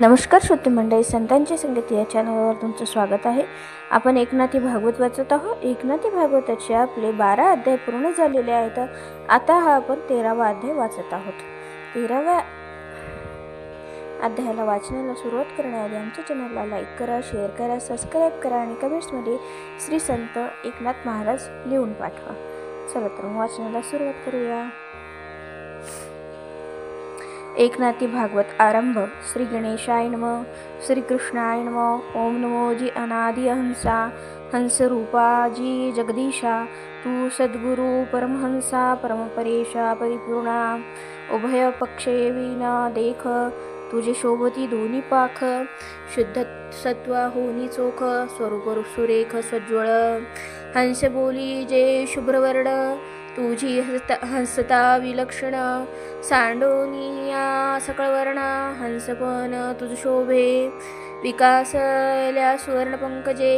नमस्कार श्रोते मंडळी, संतांची संगीत या चॅनलवर तुमचं स्वागत आहे. आपण एकनाथी भागवत वाचत आहोत. एकनाथी भागवताचे आपले 12 अध्याय पूर्ण झालेले आहेत. आता आपण 13वा अध्याय वाचत आहोत. 13व्या अध्यायाला वाचनाला सुरुवात करण्याआधी आमच्या चॅनलला लाईक करा, शेअर करा, सबस्क्राईब करा आणि कमेंट्समध्ये श्री संत एकनाथ महाराज लिहून पाठवा. चला तर मग वाचनाला सुरुवात करूया. एकनाथी भागवत आरंभ. श्री गणेशाय नमः. श्री कृष्णाय नमः. ओम नमो जी अनादि हंसा, हंस रूपा जी जगदीशा, तू सद्गुरु परमहंसा, परमपरेशा परिपूर्णा, उभय पक्षे विना देख, तुझे शोभती दोन्ही पाख, शुद्ध सत्वा होनी चोख, स्वरूप सुरेख स्वज्वळ, हंस बोली जे शुभ्रवर्ण, तुझी हंसता विलक्षण, सांडोनिया सकळवर्ण, हंसपण तुझ शोभे, विकासल्या सुवर्णपंकजे,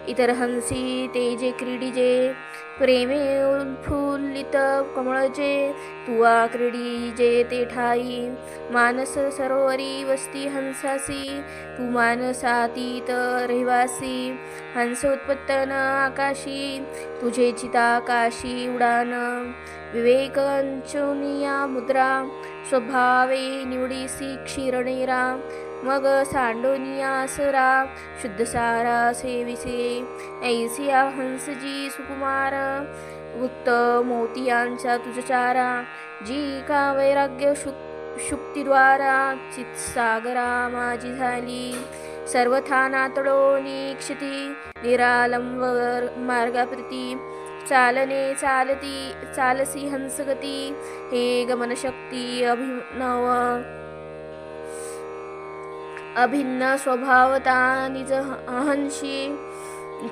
इतर हंसी तेजे क्रीडिजे, प्रेमे उल्फुल्लित कमळजे, तुआ क्रीडिजे ते ठाई, मानस सरोवरी वस्ती हंसासी, तू मानसातीत रहिवासी, हंस उत्पत्तन आकाशी, तुझे चिताकाशी उडान, विवेक अंचुनिया मुद्रा, स्वभावे निवडीसी क्षीरनेरा, मग सांडोनिया सरा, शुद्ध सारा सेविसे, ऐसिया हंसजी सुकुमार, गुप्त मोतियांचा तुझचारा, जी का वैराग्य शुक्तिद्वारा, चित्सागरा माझी झाली, सर्वथा नातडो निक्षिती, निरालंब मार्गाप्रती, चालने चालसी हंसगती, हे गमनशक्ती अभिन्न स्वभावता निज हंशी,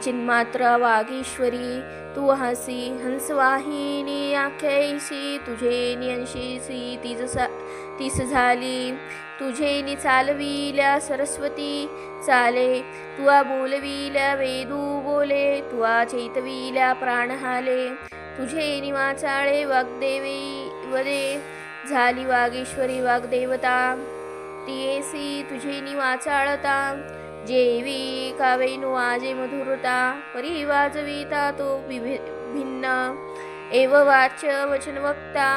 चिन्मात्र वागीश्वरी, तू हासी हंसवाहिनी आख्यायसी, तुझे नियंशीसी तीस झाली, तुझे नि चालविल्या सरस्वती चाले, तुआ बोलविल्या वेदू बोले, तुआ चैतविल्या प्राण हाले, तुझे निवाचाळे वाग्देवी वदे, झाली वागेश्वरी वाग्देवता, तियेसी तुझे निवाचाळता, जेवी कावेनु आजे मधुरता, परी वाजविता तो भिन्न, एव वाच्य वचन वक्ता,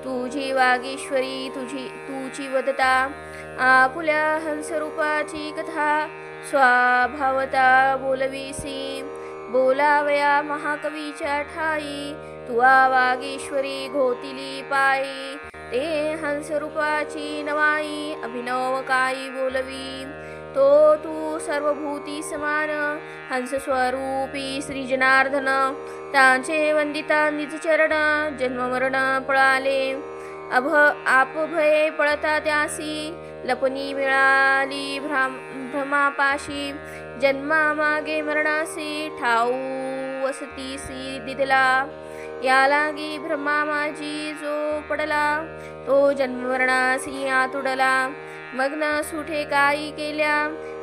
तुझी वागेश्वरी तुझी वदता, आपुल्या हंसरूपाची कथा, स्वभावता बोलविसी, बोलावया महाकवीच्या ठाई, तुआ वागेश्वरी घोतिली पायी, ते हंसरूपाची नवाई, अभिनव काही बोलवी, तो तू सर्वभूती समान, हंस स्वरूपी श्री जनार्दन, त्यांचे वंदिता निज चरण, जन्ममरण पळाले, आपभये पळता त्यासी, लपणी मिळाली भ्रमापाशी, जन्मा मागे मरणासी, ठाऊ वसतीसी दिदला, या लागी ब्रह्मा माझी जो पडला, तो जन्ममरणासी आतुडला, मग्न सुठे काही केल्या,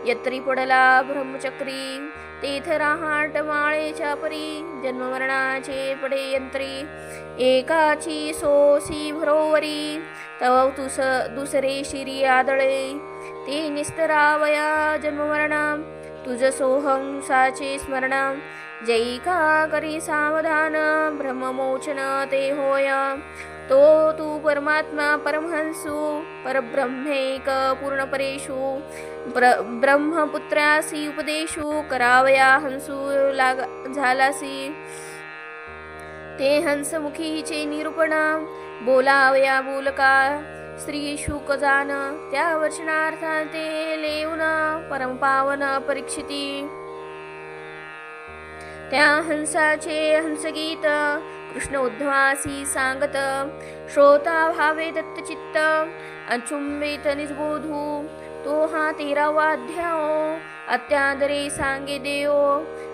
यत्री पडला ब्रह्मचक्री, तेथ राहाट माळेच्या परी, जन्ममरणाचे पडे यंत्री, एकाची सोसी भरोवरी, तव दुसरे शिरी आदळे, ते निस्तरावया जन्ममरण, तुझ सोहंसाचे स्मरण, जैका करी सावधान, ब्रह्ममोचन ते होय, तो तू परमात्मा परमहंसू, परब्रह्मेक पूर्णपरेषु, ब्रह्मपुत्रासी उपदेशू, करावया हंसू झालासी, ते हंसमुखीचे निरूपण, बोलावया बोलका श्री शुकजान, त्या वचनार्था ते लेऊन, परमपावन परीक्षिती, त्या हंसाचे हंसगीत, कृष्ण उद्धवासी सांगत, श्रोता भावे दत्तचित्त, अचुंबित निजबोधू, तो हा 13वा अध्याय, अत्यादरे सांगे देव,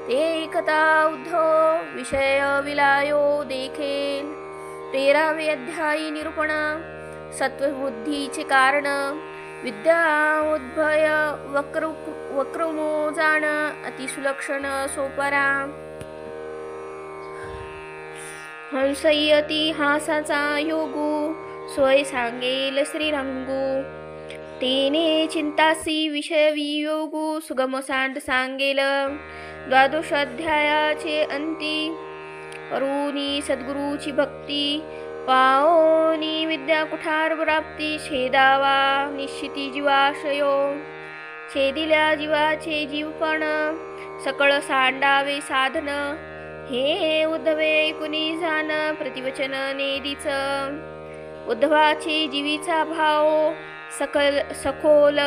ते कथा उद्धव विषय विलायो देखील, 13वे अध्यायी निरूपण, सत्वबुद्धीचे कारण, विद्या उद्भय वक्रमो जाण, अतिसुलक्षण सोपरा, हंसयती हासाचा योगू, सोय सांगेल श्रीरंगू, तेने चिंतासी विषय वियोगू सुगम सांड सांगेल. द्वादशाध्यायाचे अंती करुणी सद्गुरूची भक्ती पाओनी विद्या कुठार प्राप्ती छेदावा निश्चिती जीवाशयो. छेदिल्या जीवाचे जीवपण सकळ सांडावे साधन. हे उद्धवे ऐकुनी जाण प्रतिवचन नेदीच. उद्धवाचे जीवीचा भाव सखोल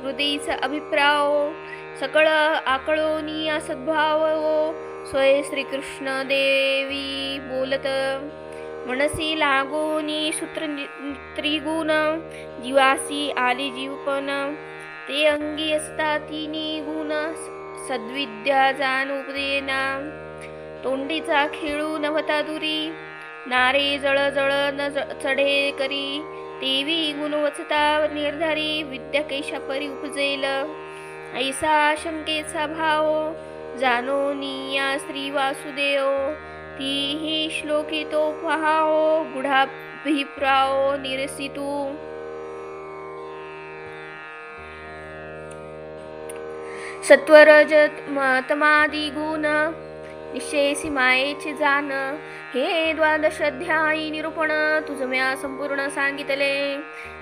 हृदयीचा अभिप्राय. सकळ आकळोनी असद्भाव स्वय श्रीकृष्ण देवी बोलत. मनसी लागोनी सूत्र त्रिगुण जीवासी आली जीवपण. ते अंगी असता तिनी गुण सद्विद्या जाण उपदेना. तोंडीचा खेळू नव्हता दुरी नारे जळ जळ न चढे करी. तेवी गुण वचता निर्धारी विद्या कैशा परी उपजेल. ऐसा शंकेचा भाव जाणो निया श्री वासुदेव. तीही श्लोकी तो पहाओ गुढाभिप्राओ निरसितू. सत्वरज तमादी गुण निश्चयसी मायेचे जाण. हे द्वादश अध्यायी निरूपण तुझम्या संपूर्ण सांगितले.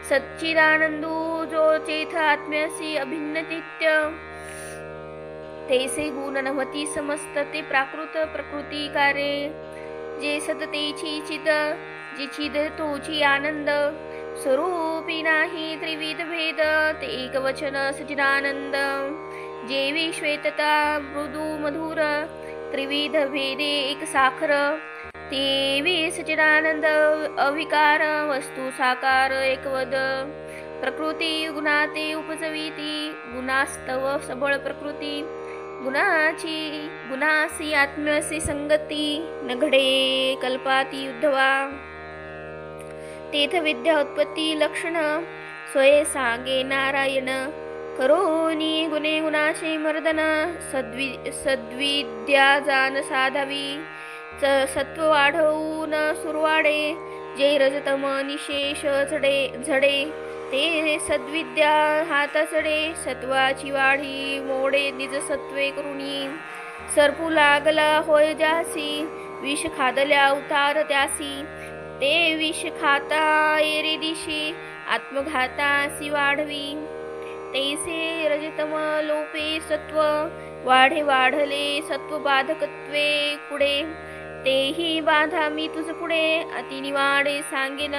सच्चिदानंदू जो चेथ आत्म्यासी अभिन्न नित्य. तैसे गुण नव्हती समस्त ते प्राकृत प्रकृती कार्ये. जे सततेची चिद जे चिद तोची आनंद. स्वरूपी नाही त्रिविध भेद ते एकवचन सच्चिदानंद. जेवी श्वेतता मृदू मधुर त्रिविध भेदे एक साखर. तेवी सच्चिदानंद अविकार वस्तू साकार एकवद. प्रकृती गुणाते उपजविती गुणास्तव सबळ प्रकृती. गुणासी आत्म्यासी संगती न घडे कल्पाती उद्धवा. तेथ विद्या उत्पत्ती लक्षण स्वये सांगे नारायण. करोनी गुणे गुणाशी मर्दन सद्विद्या जाण साधावी. सत्व वाढवून सुरवाडे जे रजतम निशेष झडे. ते सद्विद्या हात चढे सत्वाची वाढी मोडे निज सत्वे करुणी. सरपू लागला होय जासी विष खादल्या उतार त्यासी. ते विष खाता एरे दिशी आत्मघातासी वाढवी. तैसे रजतम लोपे सत्व वाढे वाढले सत्व बाधकत्वे पुढे. तेही बाधा मी तुझ पुढे अतिनिवाडे सांगेन.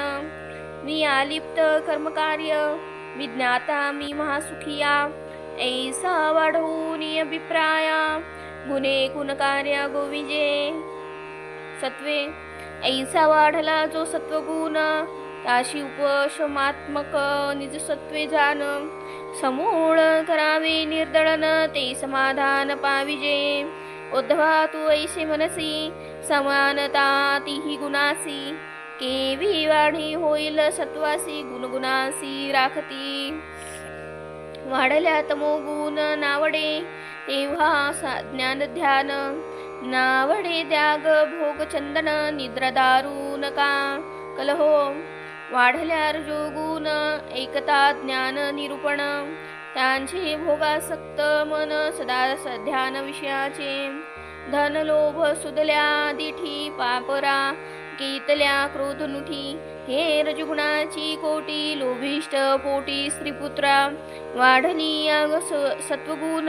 मी आलिप्त कर्मकार्य मी ज्ञाता मी महासुखिया. ऐसा वाढवूनी अभिप्राया गुणे गुणकार्या गोविजे. सत्वे ऐसा वाढला जो सत्वगुण ताशी उपशमात्मक निज सत्वे जाण. समूळ करावे निर्दळन ते समाधान पाविजे. उद्धवा तू ऐसे मनसी समानता तिही गुणासी. केवी वाढी होईल सत्वासी गुणगुणासी राखती. वाढल्या तमोगुण नावडे तेव्हा ज्ञान ध्यान. नावडे त्याग भोग चंदन निद्रा दारू नका कलहो. वाढल्या रजोगुण एकता ज्ञान निरूपण. त्यांचे भोगासक्त मन सदा ध्यान विषयाचे. धन लोभ सुदल्या दिठी पापरा कीतल्या क्रोधनुठी. हे रजगुणाची कोटी लोभिष्ट पोटी स्त्रीपुत्रा. वाढली सत्वगुण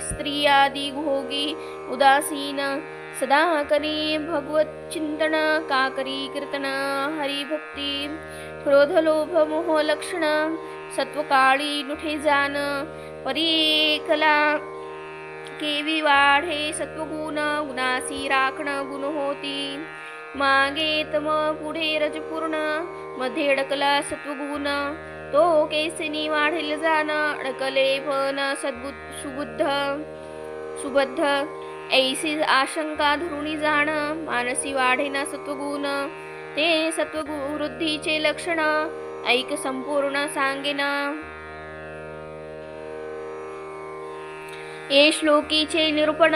स्त्रियादी भोगी उदासीन. सदा करी भगवत चिंतन का करी कीर्तन हरिभक्ती. क्रोध लोभ मोह लक्षण सत्वकाळी नुठे जाण. परीकला केवी वाढे सत्वगुण गुणासी राखण गुण होती. मागे तम पुढे रजपूर्ण मध्ये अडकला सत्वगुण. तो केसिनी वाढेल जाण अडकले पण सुबद्ध. ऐसी आशंका धरुणी जाण मानसी वाढेना सत्वगुण. ते सत्ववृद्धीचे लक्षण ऐक संपूर्ण सांगेन. ये श्लोकीचे निरूपण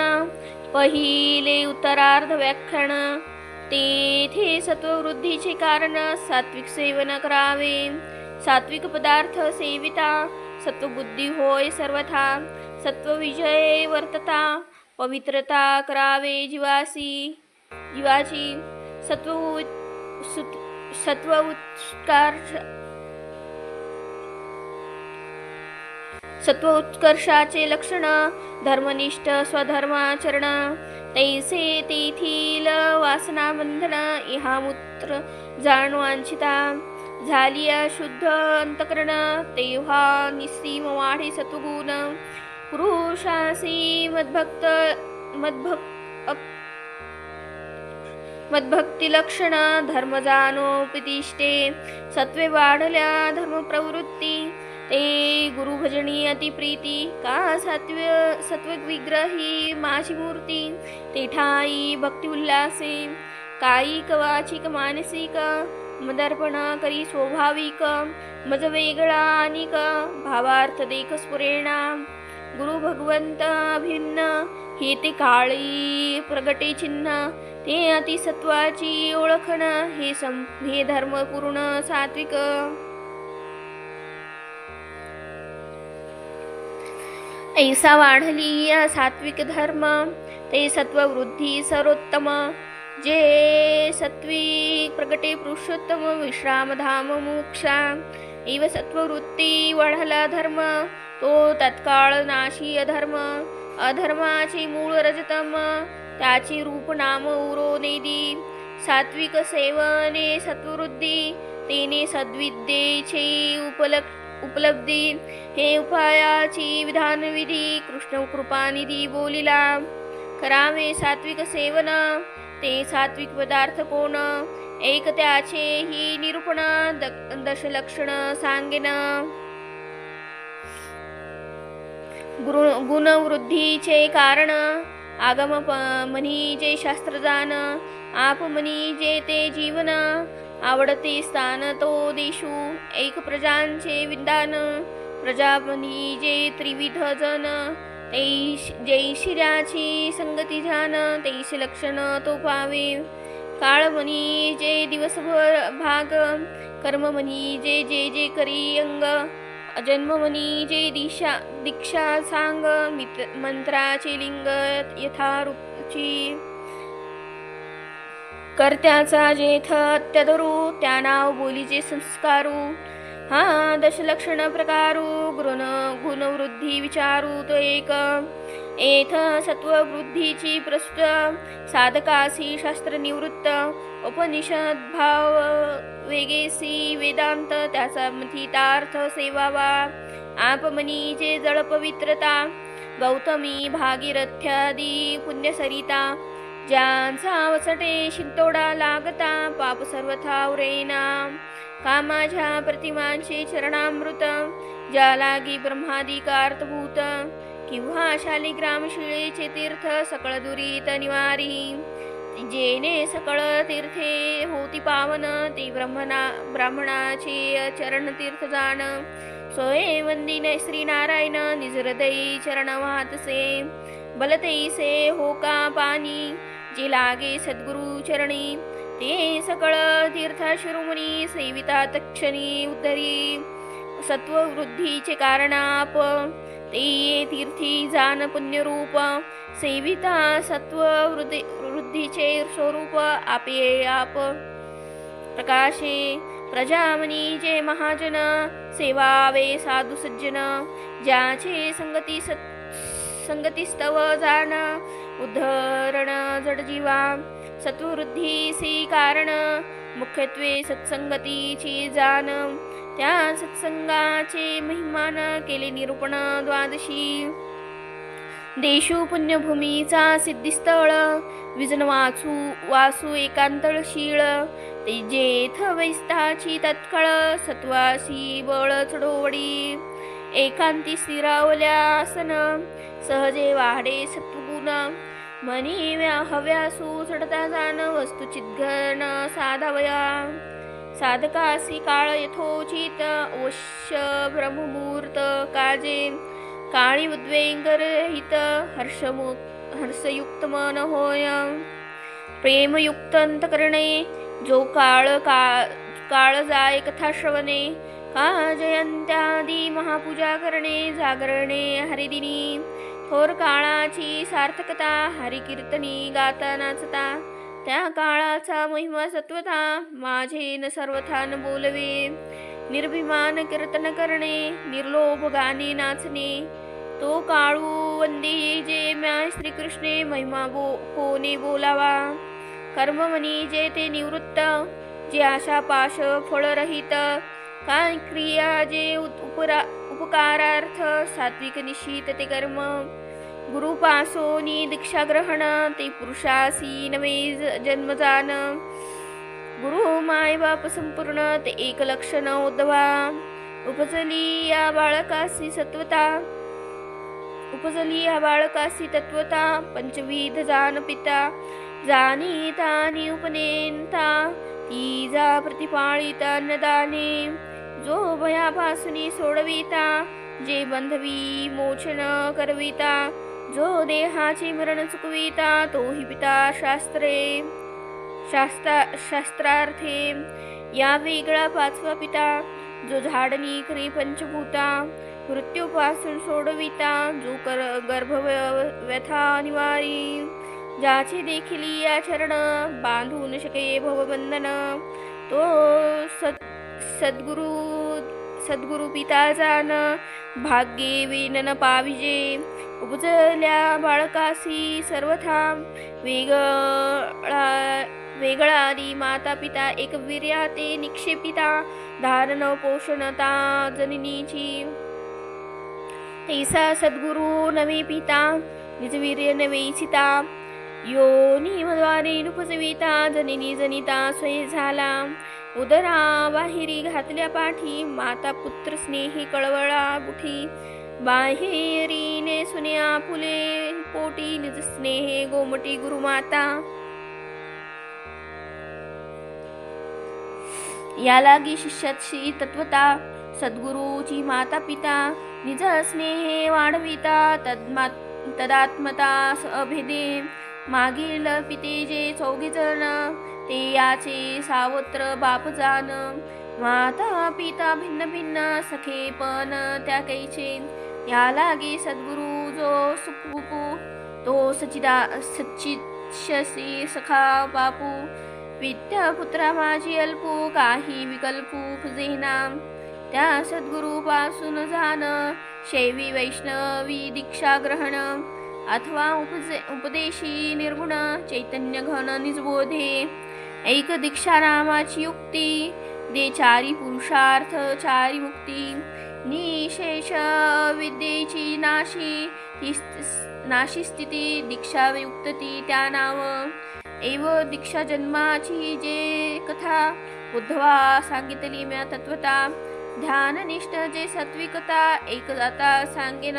पहिले उत्तरार्ध व्याख्यान. तेथे सत्ववृद्धीचे कारण सात्विक सेवन करावे. सात्विक पदार्थ सेविता सत्वबुद्धी होय सर्वथा सत्वविजय वर्तता पवित्रता करावे जीवाची सत्व उत्कर्षाचे लक्षण धर्मनिष्ठ स्वधर्माचरण तैसे तेथील वासना बंधन इहामूत्र जाणवांछिता झाली शुद्ध अंतकरण तेव्हा निस्सीम वाढे सत्वगुण पुरुषासी मद्भक्ती लक्षण धर्म जाणोपितिष्ठे सत्वे वाढल्या धर्म प्रवृत्ती ते गुरुभजनी अतिप्रीती का सत्व विग्रही माझी मूर्ती ते ठाई भक्ती उल्हासे कायिक वाचिक मानसिक मदर्पण करी स्वाभाविक मज वेगळा अनिक भावार्थ देख स्फुरेणा गुरु भगवंत अभिन्न हे ते काळी प्रगटे चिन्ह ते अतिसत्वाची ओळखण हे धर्म पूर्ण सात्विक ऐसा वाढली सात्विक धर्म ते सत्ववृद्धी सर्वोत्तम जे सत्विक प्रगटे पुरुषोत्तम विश्रामधाम मोक्षा एव सत्ववृत्ती वाढला धर्म तो तत्काळ नाशी अधर्माचे मूळ रजतम त्याचे रूप नाम उरो नेदी सात्विक सेवने सत्ववृद्धी तेने सद्विद्येचे उपलब्धी हे उपायाची विधानविधी कृष्ण कृपानिधी बोलिला करावे सात्विक सेवन ते सात्विक पदार्थ कोण एक त्याचे ही निरूपण दशलक्षण सांगेन गुणवृद्धीचे कारण आगम मनी जे शास्त्रजान आप मनी जे ते जीवन आवडते स्थान तो देशू एक प्रजांचे विधान प्रजापनी जे त्रिविध जन जैशिराची संगती ध्यान तैसे लक्षण तो पावे काळमनी जे दिवसभर भाग कर्ममनी जे जे जे करी अंग जन्ममनी जे दीक्षा सांग मंत्राचे लिंग यथारूपची कर्त्याचा जेथ अत्यधरू त्या नाव बोलीचे संस्कारू हा दशलक्षण प्रकारू गुणवृद्धी विचारू तो एक एथ सत्ववृद्धीची प्रस्तुत साधकासी शास्त्र निवृत्त उपनिषद भाव वेगेसी वेदांत त्याचा मथितार्थ सेवावा आपमनी जे जळ पवित्रता गौतमी भागीरथ्यादी पुण्यसरिता ज्यांचा वसटे शिंतोडा लागता पाप सर्वथा उरेना कामाच्या प्रतिमांचे चरणामृत ज्या लागी ब्रह्मादिकार्थभूत किंवा शालिग्राम शिळेचे तीर्थ सकळ दुरीत निवारी जेने सकळ तीर्थे होती पावन ते ब्राह्मणाचे चरण तीर्थ जाण सोये वंदिन श्रीनारायण निज हृदयी चरण वाहतसे बलतैसे हो का पाणी जे लागे सद्गुरु चरणी ते सकळ तीर्थ शिरोमणी सेविता तक्षणी उद्धरी सत्ववृद्धीचे कारणाप ते तीर्थी जान पुण्यरूप सेविता सत्ववृद्धीचे स्वरूप आपे आप प्रकाशे प्रजामनी जे महाजन सेवावे साधु सज्जन ज्याचे संगतीस्तव जाण उद्धरण जडजीवा सत्ववृद्धीसी कारण मुख्यत्वे सत्संगतीची जाण त्या सत्संगाचे महिमान केले निरूपण द्वादशी देशू पुण्यभूमीचा सिद्धिस्थळ विजन वासू एकांतळशीळ ते जेथ वैस्ताची तत्काळ सत्वासी बळ चढोवडी एकांती स्थिरावल्यासन सहजे वाढे सत्वगुण मनी हव्यासू चढता जाण वस्तुचिद्घन साधावया साधकासी काळ यथोचित अवश्य ब्रह्ममुहूर्त काजे काळी उद्वेगरहित हर्षयुक्त मन होय प्रेमयुक्त अंतकरणे जो काळ जाय कथा श्रवणे का जयंत्यादी महापूजा करणे, जागरणे हरिदिनी, थोर काळाची सार्थकता, हरिकीर्तनी गाता नाचता, त्या काळाचा महिमा सत्वता, माझे न सर्वथा न बोलवे, निर्भिमान कीर्तन करणे, निर्लोभ गाणे नाचणे, तो काळू वंदी जे म्या श्रीकृष्णे, महिमा कोणे बोलावा, कर्ममनी जे ते निवृत्त, जे आशा पाश फळरहित, काय क्रिया जे उपकारार्थ, सात्विक निश्चित ते कर्म, गुरुपासोनी दीक्षा ग्रहण, ते पुरुषासी नवे जन्मजान, गुरु माय बाप संपूर्ण, ते एक लक्षण उद्धवा, उपजली या बाळकासी तत्वता, पंचविध जान पिता, जाणीता आणि उपनेता, तीजा प्रतिपाळिता अन्नदाने, जो भयापासूनी सोडविता, जे बंधवी मोचन करविता, जो देहाचे मरण चुकविता, तोही पिता शास्त्रार्थे, या वेगळा पाचवा पिता, जो झाडणी करी पंचभूता, मृत्यूपासून सोडविता, जो गर्भव्यथा निवारी, ज्याचे देखील या चरण बांधू न शके भवबंधन, तो सद्गुरु पिता जान, भाग्ये विनन पाविजे, उपजल्या बाळकासी सर्वथा, वेगळादी माता पिता, एक वीर्या ते निक्षेपिता, धारण पोषणता जननीची, तैसा सद्गुरु नवे पिता, निजवीर्य नवे चिता, योनिद्वारे उपजविता, जननी जनिता स्वय झाला, उदरा बाहेरी घातल्या पाठी, माता पुत्र स्नेही कळवळा बुठी, बाहेरीने सुन्या फुले पोटी, निज स्नेहे गोमटी गुरुमाता, या लागी शिष्याची तत्वता, सद्गुरूची माता पिता, निज स्नेहे वाढविता, तदात्मता अभेदे, मागील पिते जे चौघेजण, ते याचे सावत्र बाप जान, माता पिता भिन्न भिन्न, सखे पण त्या कैचे, या लागे सद्गुरु जो सुपुपू, तो सच्चितशी सखा बापू, विद्या पुत्रा माझी अल्पू, काही विकल्पू फुजेना, त्या सद्गुरु पासून जाण, शैवी वैष्णवी दीक्षा ग्रहण, अथवा उपदेशी निर्गुण, चैतन्य घन निजबोधे, ऐक दीक्षा नामाची युक्ती, दे चारी पुरुषार्थ चारी मुक्ती, निशेष विद्येची नाशी स्थिती, दीक्षा युक्तती त्या नाव, एव दीक्षा जन्माची जे कथा, उद्धवा सांगितली म्या तत्वता, ध्याननिष्ठ जे सात्विकता, एक जाता सांगेन,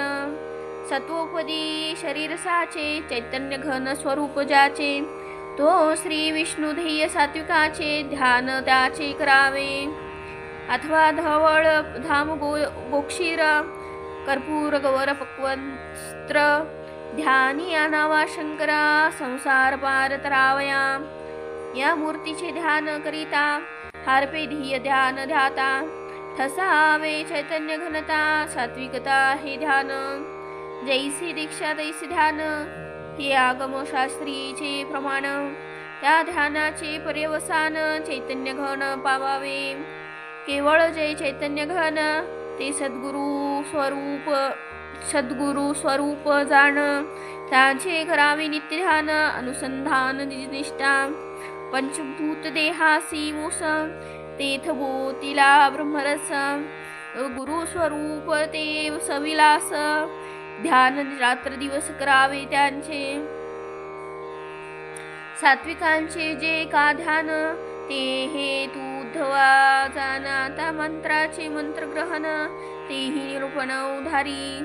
सत्वोपदी शरीर साचे, चैतन्य घन स्वरूप ज्याचे, तो श्री विष्णू ध्येय सात्विकाचे, ध्यान त्याचे करावे, अथवा धवळ धाम गोक्षीर, कर्पूर गौर पक्वस्त्र, ध्यानी आणावा शंकरा, संसार पार तरावया, या मूर्तीचे ध्यान करिता, हारपे धिय ध्यान ध्याता, ठसावे चैतन्य घनता, सात्विकता हे ध्यान, जैसी दीक्षा तैसे ध्यान, हे आगम शास्त्रीचे प्रमाण, त्या ध्यानाचे पर्यवसान, चैतन्य घन पावावे, केवळ जय चैतन्य घन, ते सद्गुरु स्वरूप जाण, त्याचे करावे नित्य ध्यान, अनुसंधान निष्ठा, पंचभूत देहासी मूस, तेथभूतीला ब्रह्मरस, गुरु स्वरूप ते सविलास, ध्यान रात्र दिवस करावे त्यांचे, सात्विकांचे जे का ध्यान, ते हे तू उद्धवा जाण, आता मंत्राचे मंत्रग्रहण, तेही निरूपण उधारी,